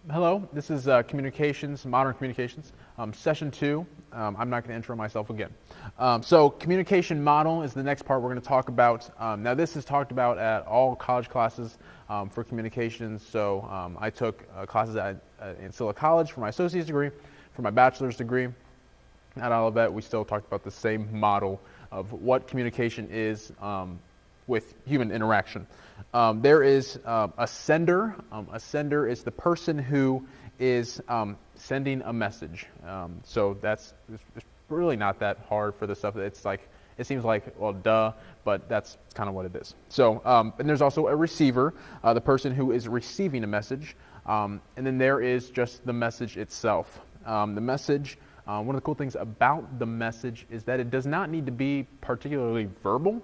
Hello, this is Communications, Modern Communications, Session 2. I'm not going to intro myself again. So communication model is the next part we're going to talk about. Now this is talked about at all college classes for communications. So I took classes in Scylla College for my associate's degree, for my bachelor's degree. At Olivet, we still talked about the same model of what communication is with human interaction. There is a sender. A sender is the person who is sending a message. So it's really not that hard for the stuff. It's like, it seems like, well, duh, but that's kind of what it is. So, and there's also a receiver, the person who is receiving a message. And then there is just the message itself. The message, one of the cool things about the message is that it does not need to be particularly verbal.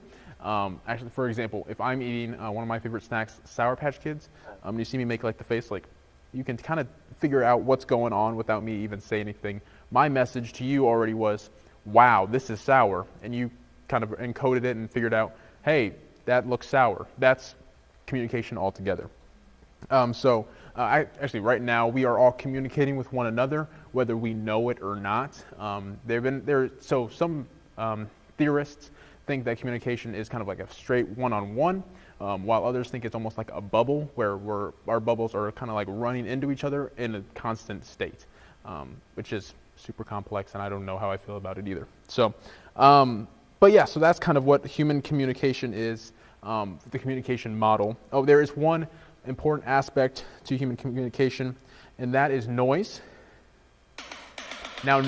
Actually, for example, if I'm eating one of my favorite snacks, Sour Patch Kids, and you see me make like the face, like you can kind of figure out what's going on without me even saying anything. My message to you already was, wow, this is sour. And you kind of encoded it and figured out, hey, that looks sour. That's communication altogether. Actually, right now, we are all communicating with one another, whether we know it or not. Some theorists think that communication is kind of like a straight one-on-one, while others think it's almost like a bubble where our bubbles are kind of like running into each other in a constant state, which is super complex, and I don't know how I feel about it either. So that's kind of what human communication is, the communication model. Oh, there is one important aspect to human communication, and that is noise. Now,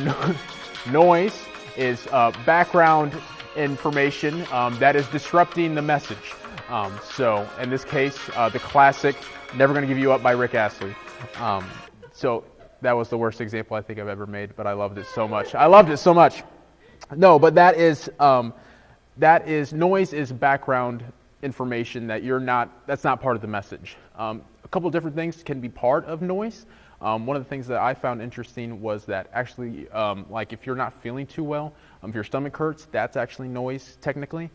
noise is background information that is disrupting the message. So in this case, the classic "Never Gonna Give You Up" by Rick Astley. So that was the worst example I think I've ever made, but I loved it so much. No, but that is noise is background information that's not part of the message. A couple different things can be part of noise. One of the things that I found interesting was that actually, like if you're not feeling too well, if your stomach hurts, that's actually noise technically.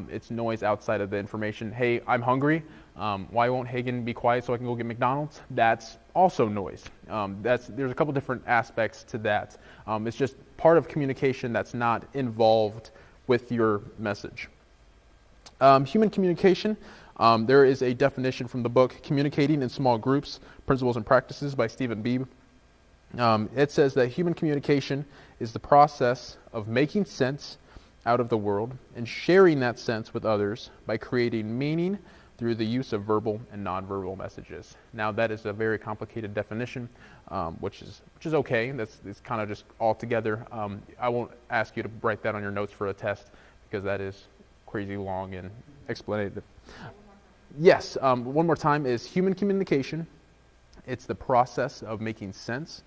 It's noise outside of the information. Hey, I'm hungry. Why won't Hagen be quiet so I can go get McDonald's? That's also noise. There's a couple different aspects to that. It's just part of communication that's not involved with your message. Human communication. There is a definition from the book Communicating in Small Groups, Principles and Practices by Stephen Beebe. It says that human communication is the process of making sense out of the world and sharing that sense with others by creating meaning through the use of verbal and nonverbal messages. Now that is a very complicated definition, which is okay. It's kind of just all together. I won't ask you to write that on your notes for a test because that is crazy long and explanative. Yes, one more time is human communication. It's the process of making sense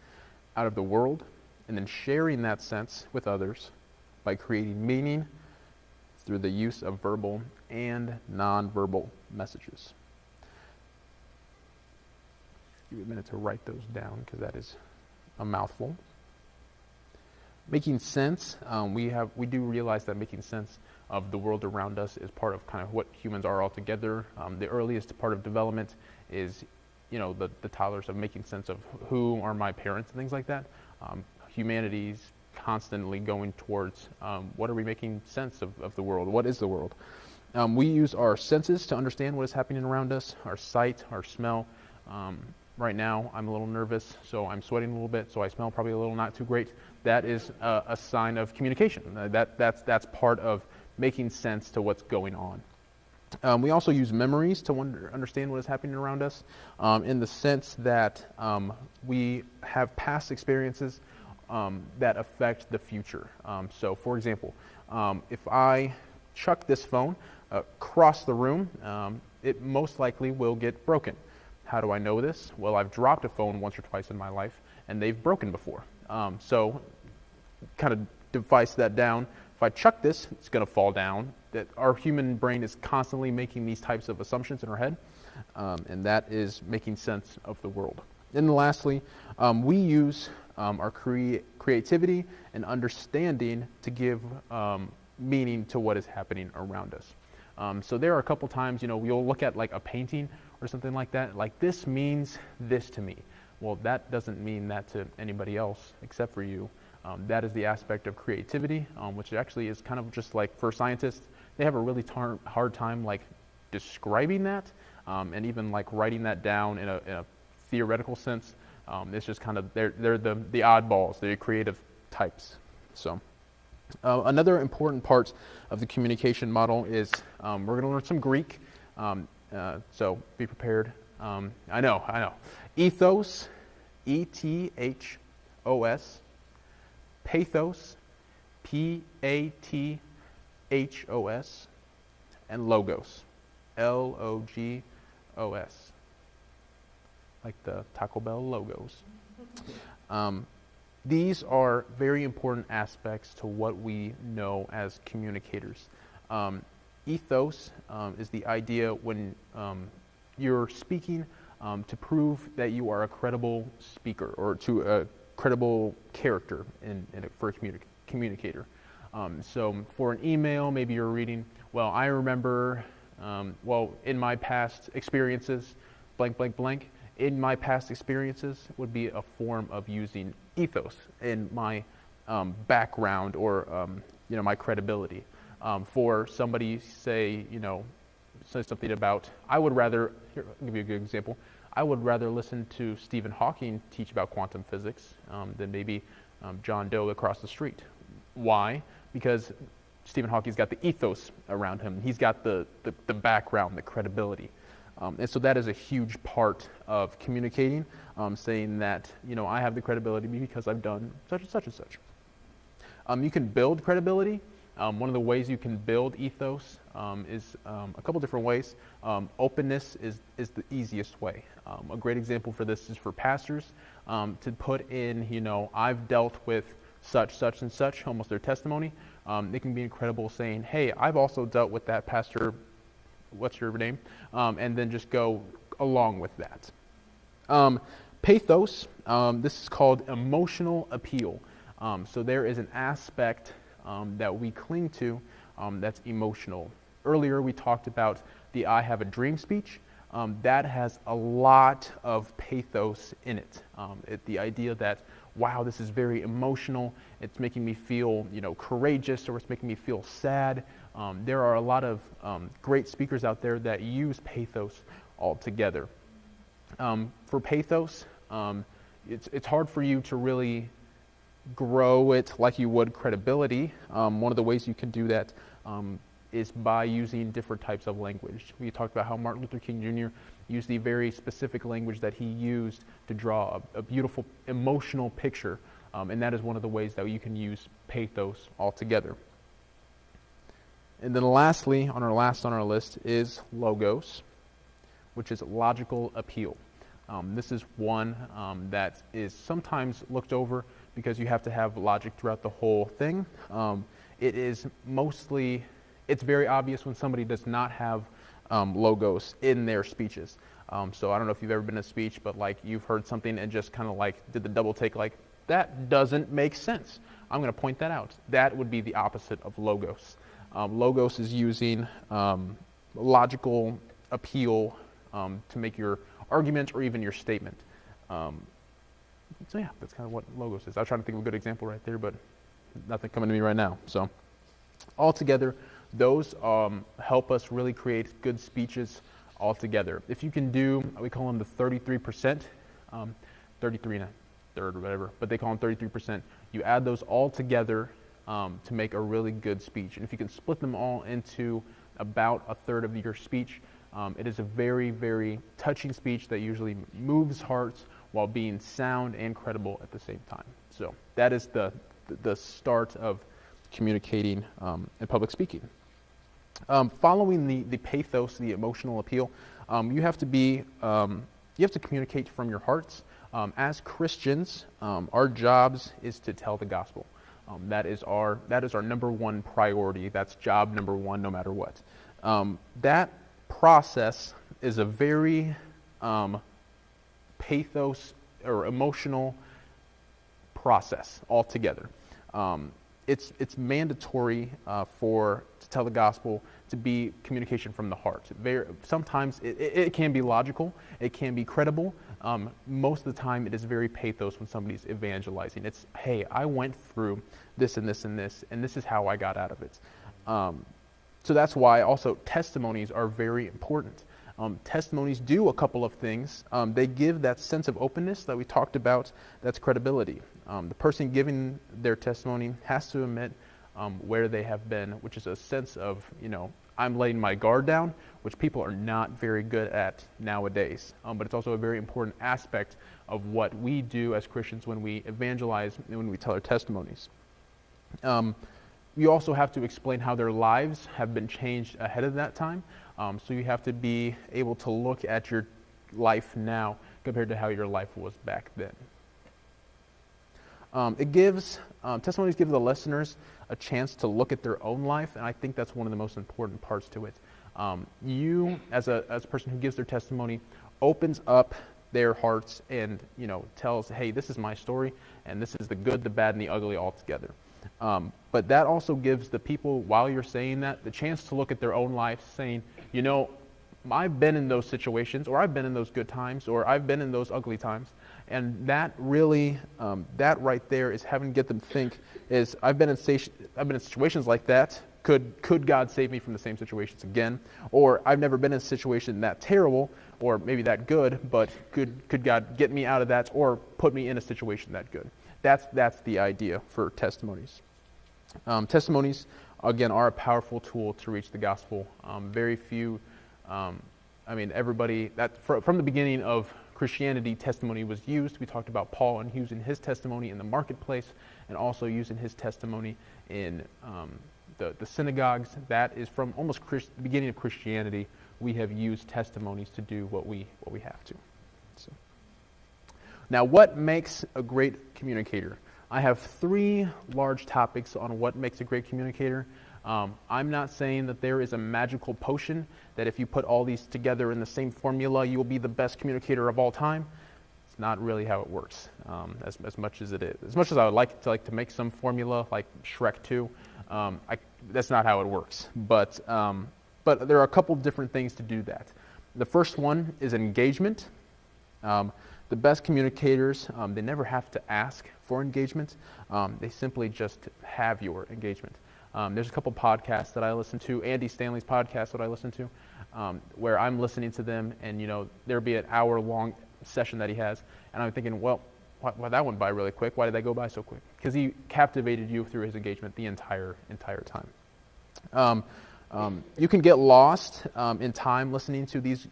out of the world and then sharing that sense with others by creating meaning through the use of verbal and nonverbal messages. Give me a minute to write those down because that is a mouthful. Making sense, we do realize that making sense of the world around us is part of kind of what humans are altogether. The earliest part of development is, the toddlers of making sense of who are my parents and things like that. Humanity's constantly going towards what are we making sense of the world? What is the world? We use our senses to understand what is happening around us, our sight, our smell. Right now, I'm a little nervous, so I'm sweating a little bit, so I smell probably a little not too great. That is a sign of communication. That's part of making sense to what's going on. We also use memories to understand what is happening around us in the sense that we have past experiences that affect the future. So, for example, if I chuck this phone across the room, it most likely will get broken. How do I know this? Well, I've dropped a phone once or twice in my life, and they've broken before. So, kind of device that down. If I chuck this, it's going to fall down. That our human brain is constantly making these types of assumptions in our head, and that is making sense of the world. And lastly, we use our creativity and understanding to give meaning to what is happening around us. So there are a couple times, we'll look at like a painting or something like that. Like, this means this to me. Well, that doesn't mean that to anybody else except for you. That is the aspect of creativity, which actually is kind of just like for scientists, they have a really hard time like describing that, and even like writing that down in a theoretical sense. It's just kind of they're the oddballs, they're creative types. So another important part of the communication model is we're going to learn some Greek. So be prepared. I know. Ethos, E-T-H-O-S. Pathos, P-A-T-H-O-S. And logos, L-O-G-O-S. Like the Taco Bell logos. These are very important aspects to what we know as communicators. Ethos is the idea when you're speaking to prove that you are a credible speaker or to a credible character for a communicator. So for an email, maybe you're reading, well, I remember, in my past experiences, blank, blank, blank. In my past experiences would be a form of using ethos in my background or my credibility. For somebody say something about, I would rather, here, I'll give you a good example. I would rather listen to Stephen Hawking teach about quantum physics than maybe John Doe across the street. Why? Because Stephen Hawking's got the ethos around him. He's got the background, the credibility. And so that is a huge part of communicating, saying that, I have the credibility because I've done such and such and such. You can build credibility. One of the ways you can build ethos is a couple different ways. Openness is the easiest way. A great example for this is for pastors to put in, I've dealt with such, and such, almost their testimony. It can be incredible saying, hey, I've also dealt with that, Pastor, what's your name? And then just go along with that. Pathos, this is called emotional appeal. So there is an aspect that we cling to that's emotional. Earlier we talked about the I have a dream speech. That has a lot of pathos in it. The idea that, wow, this is very emotional. It's making me feel, courageous, or it's making me feel sad. There are a lot of great speakers out there that use pathos altogether. For pathos, it's hard for you to really grow it like you would credibility. One of the ways you can do that is by using different types of language. We talked about how Martin Luther King Jr. used the very specific language that he used to draw a beautiful emotional picture, and that is one of the ways that you can use pathos altogether. And then lastly, on our list is logos, which is logical appeal. This is one that is sometimes looked over because you have to have logic throughout the whole thing. It's very obvious when somebody does not have logos in their speeches. So I don't know if you've ever been in a speech, but like you've heard something and just kind of like did the double take, like that doesn't make sense. I'm going to point that out. That would be the opposite of logos. Logos is using logical appeal to make your argument or even your statement. So yeah, that's kind of what logos is. I was trying to think of a good example right there, but nothing coming to me right now. So altogether, those help us really create good speeches altogether. If you can do, we call them the 33%, 33 and a third or whatever, but they call them 33%. You add those all together to make a really good speech. And if you can split them all into about a third of your speech, it is a very, very touching speech that usually moves hearts while being sound and credible at the same time. So that is the start of communicating and public speaking. Following the pathos, the emotional appeal, you have to communicate from your hearts. As Christians, our jobs is to tell the gospel. That is our number one priority. That's job number one, no matter what. That process is a very pathos or emotional process altogether. it's mandatory to tell the gospel to be communication from the heart. Sometimes it can be logical, it can be credible. Most of the time, it is very pathos when somebody's evangelizing. It's, hey, I went through this and this and this, and this is how I got out of it. So that's why also testimonies are very important. Testimonies do a couple of things. They give that sense of openness that we talked about. That's credibility. The person giving their testimony has to admit where they have been, which is a sense of, I'm laying my guard down, which people are not very good at nowadays. But it's also a very important aspect of what we do as Christians when we evangelize and when we tell our testimonies. You also have to explain how their lives have been changed ahead of that time. So you have to be able to look at your life now compared to how your life was back then. Testimonies give the listeners a chance to look at their own life, and I think that's one of the most important parts to it. You, as a person who gives their testimony, opens up their hearts and tells, hey, this is my story, and this is the good, the bad, and the ugly all together. But that also gives the people, while you're saying that, the chance to look at their own life, saying, I've been in those situations, or I've been in those good times, or I've been in those ugly times. And that really, that right there is having to get them think, is I've been in situations like that. Could God save me from the same situations again? Or I've never been in a situation that terrible, or maybe that good, but could God get me out of that, or put me in a situation that good? That's the idea for testimonies. Testimonies, again, are a powerful tool to reach the gospel. Very few, everybody, from the beginning of Christianity, testimony was used. We talked about Paul and using his testimony in the marketplace, and also using his testimony in the synagogues. That is from almost the beginning of Christianity. We have used testimonies to do what we have to. So. Now, what makes a great communicator? I have 3 large topics on what makes a great communicator. I'm not saying that there is a magical potion that if you put all these together in the same formula, you will be the best communicator of all time. It's not really how it works, as much as it is. As much as I would like to make some formula like Shrek 2, that's not how it works. But there are a couple different things to do that. The first one is engagement. The best communicators, they never have to ask for engagement. They simply just have your engagement. There's a couple podcasts that I listen to, Andy Stanley's podcast that I listen to, where I'm listening to them, and there'll be an hour-long session that he has, and I'm thinking, well, that went by really quick. Why did that go by so quick? Because he captivated you through his engagement the entire time. You can get lost in time listening to these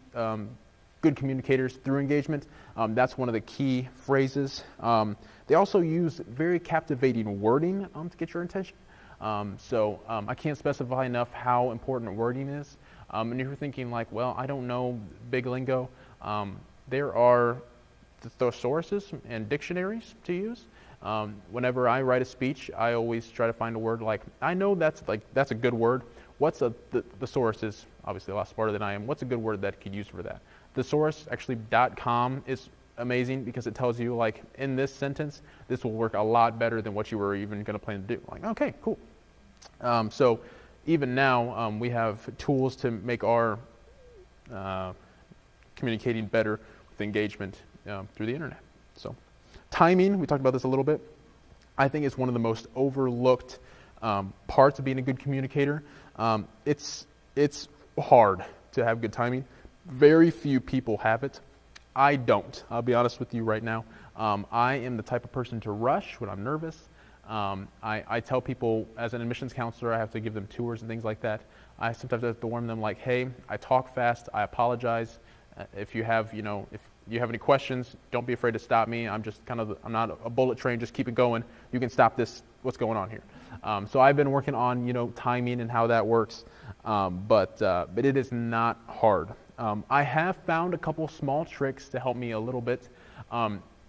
good communicators through engagement. That's one of the key phrases. They also use very captivating wording to get your attention. I can't specify enough how important wording is. And if you're thinking like, well, I don't know big lingo, there are thesauruses and dictionaries to use. Whenever I write a speech, I always try to find a word like, I know that's a good word. What's the thesaurus is obviously a lot smarter than I am. What's a good word that I could use for that? Thesaurus, actually .com is amazing because it tells you like in this sentence, this will work a lot better than what you were even going to plan to do. Like, okay, cool. So even now, we have tools to make our communicating better with engagement through the internet. So timing, we talked about this a little bit. I think it's one of the most overlooked parts of being a good communicator. It's hard to have good timing. Very few people have it. I don't. I'll be honest with you right now. I am the type of person to rush when I'm nervous. I tell people as an admissions counselor, I have to give them tours and things like that. I sometimes have to warn them like, hey, I talk fast. I apologize. If you have any questions, don't be afraid to stop me. I'm not a bullet train. Just keep it going. You can stop this. What's going on here? So I've been working on, timing and how that works. But it is not hard. I have found a couple small tricks to help me a little bit.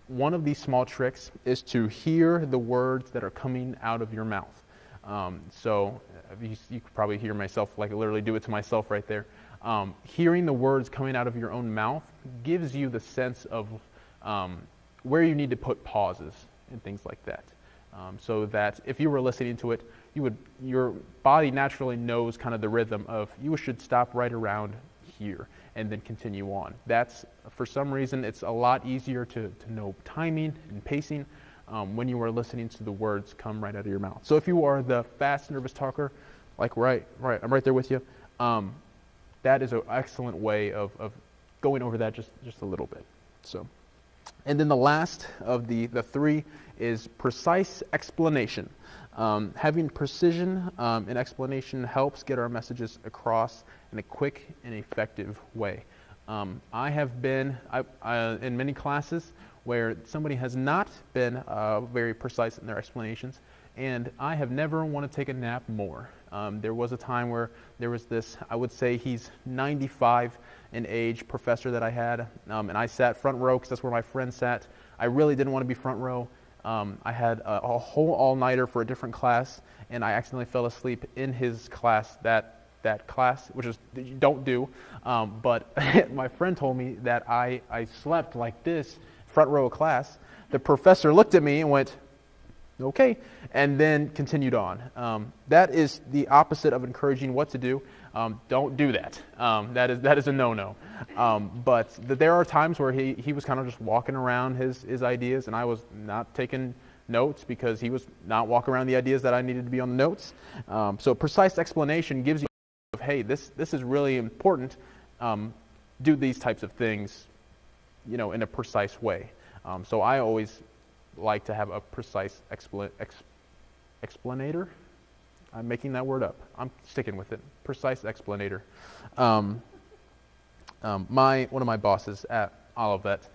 One of these small tricks is to hear the words that are coming out of your mouth. So you could probably hear myself, like literally do it to myself right there. Hearing the words coming out of your own mouth gives you the sense of where you need to put pauses and things like that. so that if you were listening to it, your body naturally knows kind of the rhythm of you should stop right around here and then continue on. That's, for some reason, it's a lot easier to know timing and pacing when you are listening to the words come right out of your mouth. So if you are the fast, nervous talker, like right, I'm right there with you, that is an excellent way of going over that just a little bit. So, and then the last of the three is precise explanation. Having precision in explanation helps get our messages across in a quick and effective way. I have been in many classes where somebody has not been very precise in their explanations, and I have never wanted to take a nap more. There was a time where there was this, I would say he's 95 in age, professor that I had, and I sat front row because that's where my friend sat. I really didn't want to be front row. I had a whole all-nighter for a different class, and I accidentally fell asleep in his class, that class, which is, you don't do, but my friend told me that I slept like this, front row of class. The professor looked at me and went, okay, and then continued on. That is the opposite of encouraging what to do. Don't do that. That is a no-no. But there are times where he was kind of just walking around his ideas, and I was not taking notes because he was not walking around the ideas that I needed to be on the notes. So precise explanation gives you, hey, this is really important. Do these types of things, in a precise way. So I always like to have a precise explanator. I'm making that word up. I'm sticking with it. Precise explanator. One of my bosses at Olivet,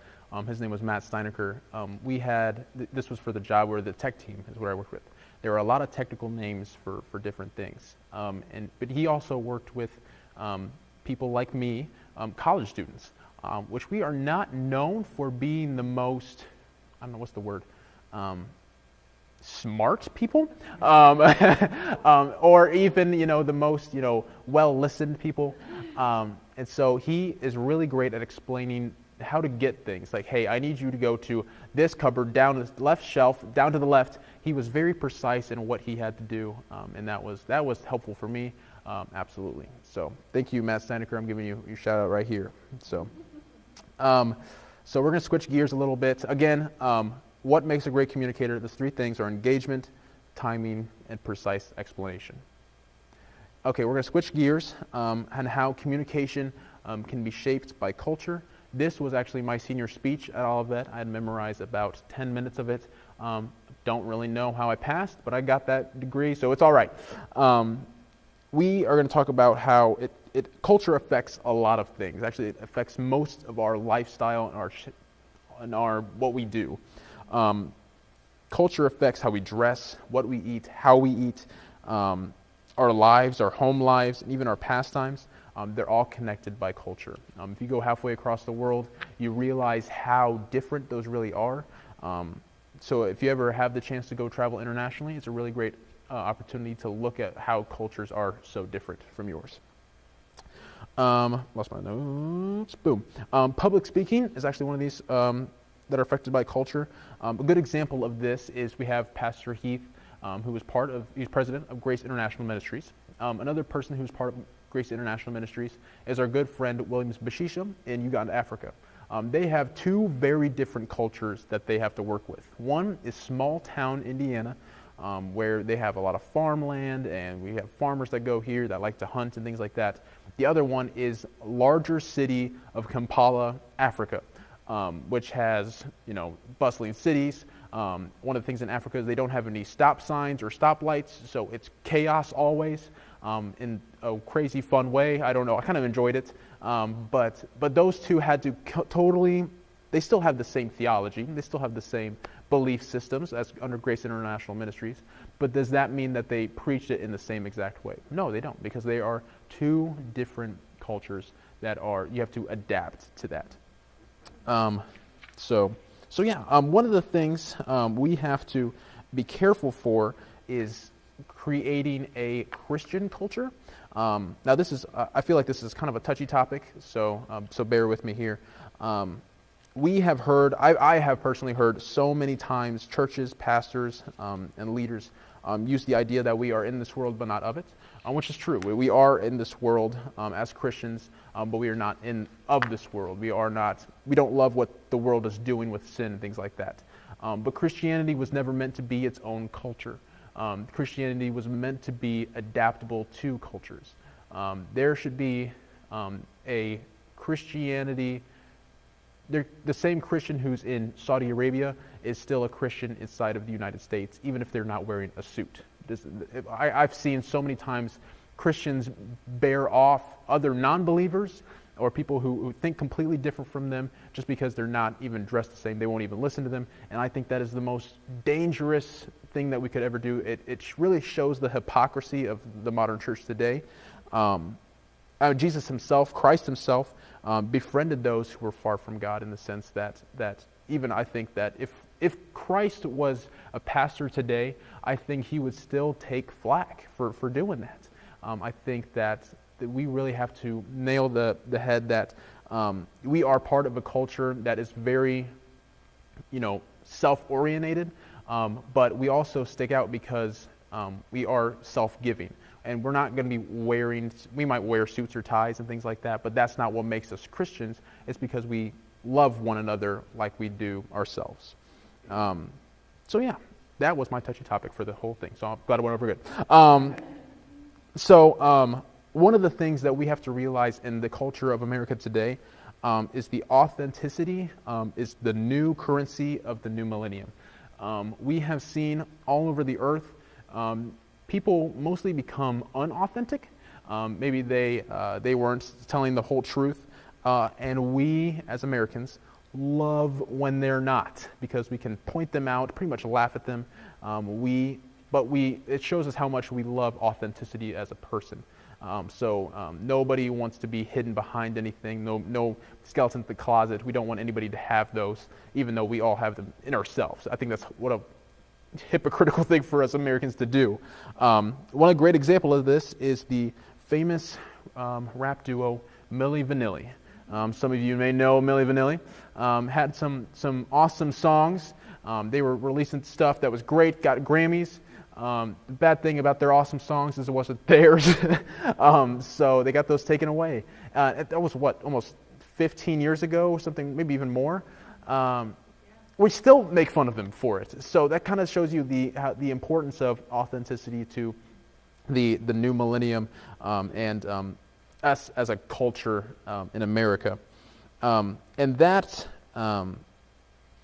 his name was Matt Steinecker. We had, this was for the job where the tech team is where I worked with. There are a lot of technical names for different things. But he also worked with people like me, college students, which we are not known for being the most, I don't know what's the word, smart people, or even, the most, well-listened people. And so he is really great at explaining how to get things. Like, hey, I need you to go to this cupboard, down the left shelf, down to the left. He was very precise in what he had to do, and that was helpful for me, absolutely. So thank you, Matt Steinecker. I'm giving you your shout out right here. So we're going to switch gears a little bit. Again, what makes a great communicator? Those three things are engagement, timing, and precise explanation. Okay, we're going to switch gears on how communication can be shaped by culture. This was actually my senior speech at Olivet. I had memorized about 10 minutes of it. Don't really know how I passed, but I got that degree, so it's all right. We are going to talk about how culture affects a lot of things. Actually, it affects most of our lifestyle and our what we do. Culture affects how we dress, what we eat, how we eat, our lives, our home lives, and even our pastimes. They're all connected by culture. If you go halfway across the world, you realize how different those really are. So if you ever have the chance to go travel internationally, it's a really great opportunity to look at how cultures are so different from yours. Lost my notes. Boom. Public speaking is actually one of these that are affected by culture. A good example of this is we have Pastor Heath, who was he's president of Grace International Ministries. Another person who's part of Grace International Ministries is our good friend Williams Bashisha in Uganda, Africa. They have two very different cultures that they have to work with. One is small town Indiana, where they have a lot of farmland, and we have farmers that go here that like to hunt and things like that. The other one is larger city of Kampala, Africa, which has, bustling cities. One of the things in Africa is they don't have any stop signs or stoplights, so it's chaos always, in a crazy fun way. I don't know, I kind of enjoyed it. But those two had to they still have the same theology, they still have the same belief systems as under Grace International Ministries, but does that mean that they preached it in the same exact way? No, they don't, because they are two different cultures that you have to adapt to that. So yeah, one of the things we have to be careful for is creating a Christian culture. Now this is, I feel like this is kind of a touchy topic, so bear with me here. we have heard, I have personally heard so many times churches, pastors, and leaders use the idea that we are in this world but not of it, which is true. We are in this world as Christians, but we are not of this world. We don't love what the world is doing with sin and things like that. But Christianity was never meant to be its own culture. Christianity was meant to be adaptable to cultures. There should be a Christianity. The same Christian who's in Saudi Arabia is still a Christian inside of the United States, even if they're not wearing a suit. I've seen so many times Christians bear off other non-believers or people who think completely different from them just because they're not even dressed the same. They won't even listen to them. And I think that is the most dangerous thing that we could ever do. It really shows the hypocrisy of the modern church today. Jesus himself, Christ himself, befriended those who were far from God in the sense that even I think that if Christ was a pastor today, I think he would still take flack for doing that. I think that we really have to nail the head that we are part of a culture that is very, self-oriented, but we also stick out because we are self-giving. And we're not going to be we might wear suits or ties and things like that, but that's not what makes us Christians. It's because we love one another like we do ourselves. So yeah, that was my touchy topic for the whole thing. So I'm glad I went over good. One of the things that we have to realize in the culture of America today is the authenticity is the new currency of the new millennium. We have seen all over the earth people mostly become unauthentic. Maybe they weren't telling the whole truth. And we, as Americans, love when they're not because we can point them out, pretty much laugh at them. It shows us how much we love authenticity as a person. Nobody wants to be hidden behind anything. No skeleton in the closet. We don't want anybody to have those, even though we all have them in ourselves. I think that's what a hypocritical thing for us Americans to do. One great example of this is the famous rap duo Milli Vanilli. Some of you may know Milli Vanilli. Had some awesome songs. They were releasing stuff that was great, got Grammys. The bad thing about their awesome songs is it wasn't theirs. So they got those taken away. That was almost 15 years ago or something, maybe even more. We still make fun of them for it. So that kind of shows you the importance of authenticity to the new millennium and us as a culture in America. And that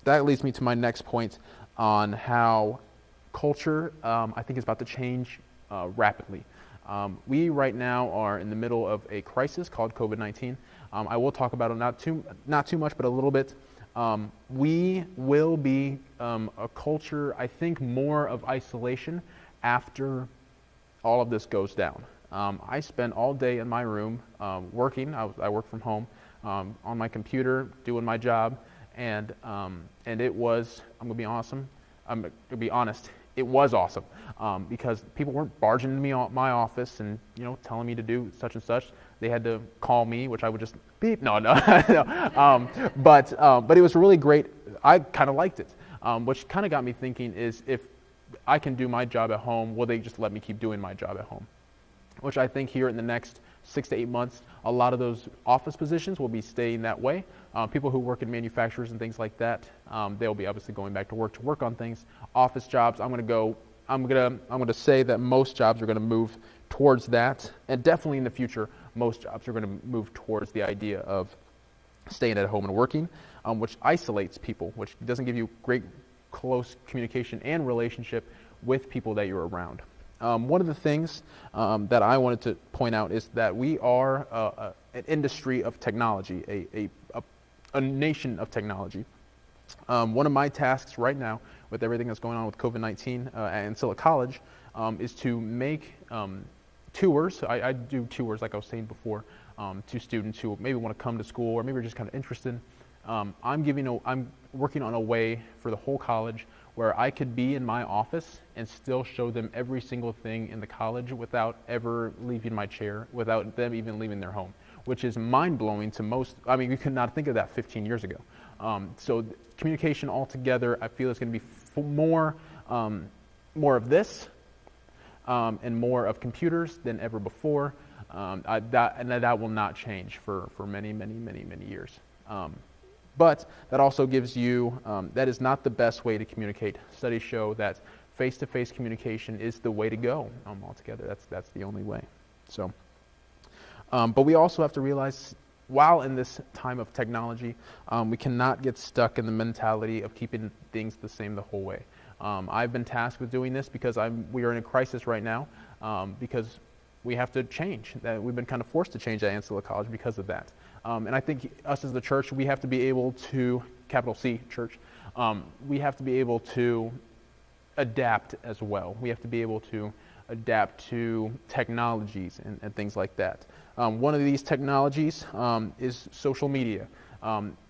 leads me to my next point on how culture, I think, is about to change rapidly. We right now are in the middle of a crisis called COVID-19. I will talk about it not too much, but a little bit. We will be a culture, I think, more of isolation after all of this goes down. I spend all day in my room working. I work from home on my computer doing my job, and it was. I'm gonna be honest. It was awesome because people weren't barging into my office and telling me to do such and such. They had to call me, which I would just beep. No. But it was really great. I kind of liked it, which kind of got me thinking is if I can do my job at home, will they just let me keep doing my job at home? Which I think here in the next 6 to 8 months, a lot of those office positions will be staying that way. People who work in manufacturers and things like that, they'll be obviously going back to work on things. Office jobs, I'm going to say that most jobs are going to move towards that, and definitely in the future, most jobs are going to move towards the idea of staying at home and working, which isolates people, which doesn't give you great close communication and relationship with people that you're around. One of the things that I wanted to point out is that we are an industry of technology, a nation of technology. One of my tasks right now with everything that's going on with COVID-19 at Ancilla College is to make tours. I do tours, like I was saying before, to students who maybe want to come to school or maybe are just kind of interested. I'm working on a way for the whole college where I could be in my office and still show them every single thing in the college without ever leaving my chair, without them even leaving their home, which is mind-blowing to most. I mean, we could not think of that 15 years ago. So communication altogether, I feel is going to be more of this and more of computers than ever before. That will not change for many, many, many, many years. But that also gives you, that is not the best way to communicate. Studies show that face-to-face communication is the way to go altogether. That's the only way. So, but we also have to realize, while in this time of technology, we cannot get stuck in the mentality of keeping things the same the whole way. I've been tasked with doing this because we are in a crisis right now, because we have to change. That we've been kind of forced to change at Ancilla College because of that. And I think us as the church, we have to be able to, capital C, church, we have to be able to adapt as well. We have to be able to adapt to technologies and things like that. One of these technologies is social media.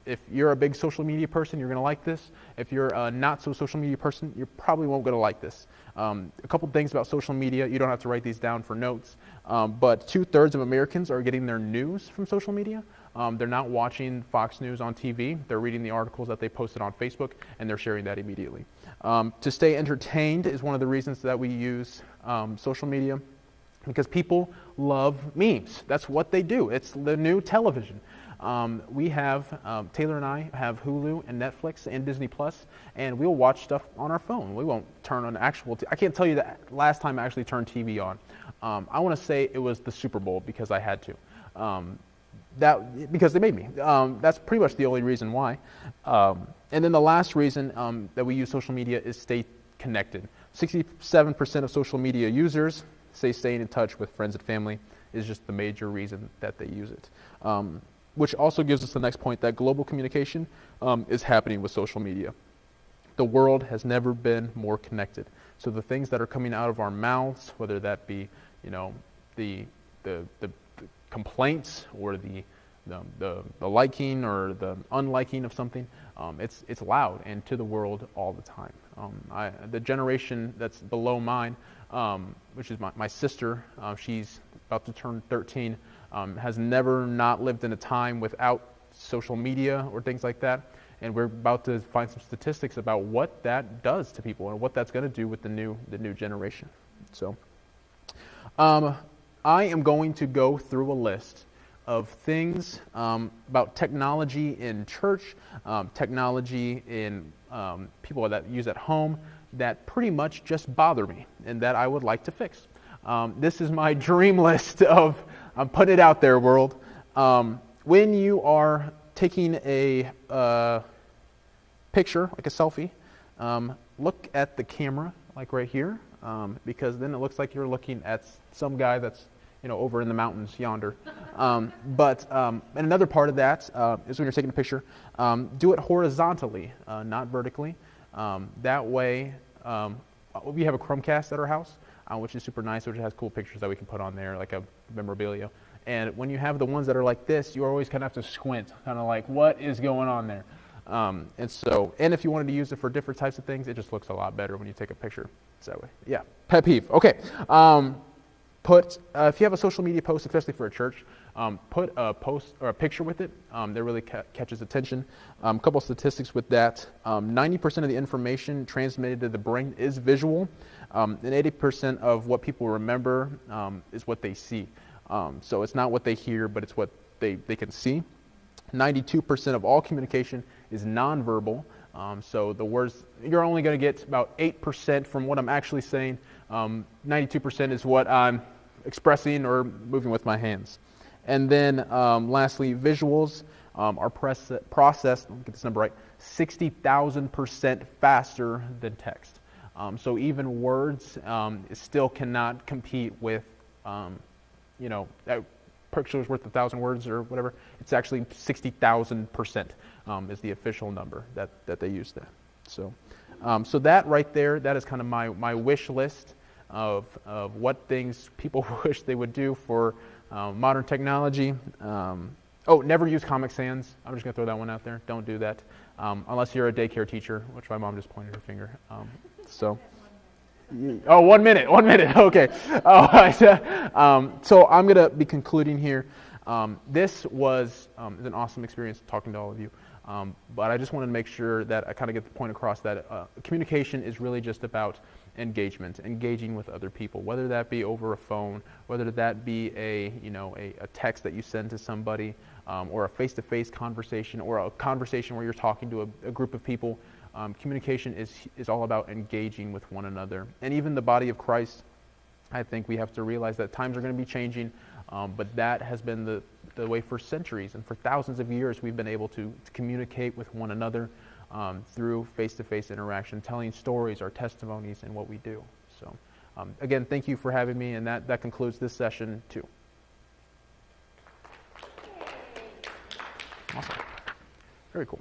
If you're a big social media person, you're going to like this. If you're a not so social media person, you probably won't going to like this. A couple things about social media. You don't have to write these down for notes, but 2/3 of Americans are getting their news from social media. They're not watching Fox News on TV. They're reading the articles that they posted on Facebook, and they're sharing that immediately. To stay entertained is one of the reasons that we use social media, because people love memes. That's what they do. It's the new television. We have, Taylor and I have Hulu and Netflix and Disney Plus, and we'll watch stuff on our phone. We won't turn on actual I can't tell you the last time I actually turned TV on. I want to say it was the Super Bowl, because I had to. Because they made me. That's pretty much the only reason why. And then the last reason that we use social media is stay connected. 67% of social media users say staying in touch with friends and family is just the major reason that they use it. Which also gives us the next point, that global communication is happening with social media. The world has never been more connected. So the things that are coming out of our mouths, whether that be, the complaints or the liking or the unliking of something, it's loud and to the world all the time. The generation that's below mine, which is my sister, she's about to turn 13, has never not lived in a time without social media or things like that. And we're about to find some statistics about what that does to people and what that's going to do with the new generation. So, I am going to go through a list of things about technology in church, technology in people that use at home, that pretty much just bother me and that I would like to fix. This is my dream list of, I'm putting it out there, world. When you are taking a picture, like a selfie, look at the camera, like right here, because then it looks like you're looking at some guy that's over in the mountains yonder. And another part of that is when you're taking a picture, do it horizontally, not vertically. That way, we have a Chromecast at our house, which is super nice, which has cool pictures that we can put on there, like a memorabilia. And when you have the ones that are like this, you always kind of have to squint, kind of like, what is going on there? And if you wanted to use it for different types of things, it just looks a lot better when you take a picture. So that way, yeah, pet peeve. Okay. If you have a social media post, especially for a church, put a post or a picture with it. That really catches attention. A couple statistics with that. 90% of the information transmitted to the brain is visual, and 80% of what people remember is what they see. So it's not what they hear, but it's what they can see. 92% of all communication is nonverbal. So the words, you're only going to get about 8% from what I'm actually saying. 92% is what I'm expressing or moving with my hands. And then lastly, visuals are processed, let me get this number right, 60,000% faster than text. So even words still cannot compete with, that picture is worth 1,000 words or whatever. It's actually 60,000% is the official number that they use there. So that right there, that is kind of my wish list of what things people wish they would do for modern technology. Never use Comic Sans. I'm just going to throw that one out there. Don't do that unless you're a daycare teacher, which my mom just pointed her finger. 1 minute. Okay. So I'm going to be concluding here. This was an awesome experience talking to all of you. But I just wanted to make sure that I kind of get the point across that communication is really just about engagement, engaging with other people, whether that be over a phone, whether that be a text that you send to somebody, or a face-to-face conversation, or a conversation where you're talking to a group of people. Communication is all about engaging with one another. And even the body of Christ, I think we have to realize that times are going to be changing, but that has been the way for centuries, and for thousands of years we've been able to communicate with one another through face-to-face interaction, telling stories, our testimonies, and what we do. So again, thank you for having me, and that concludes this session too. Awesome. Very cool.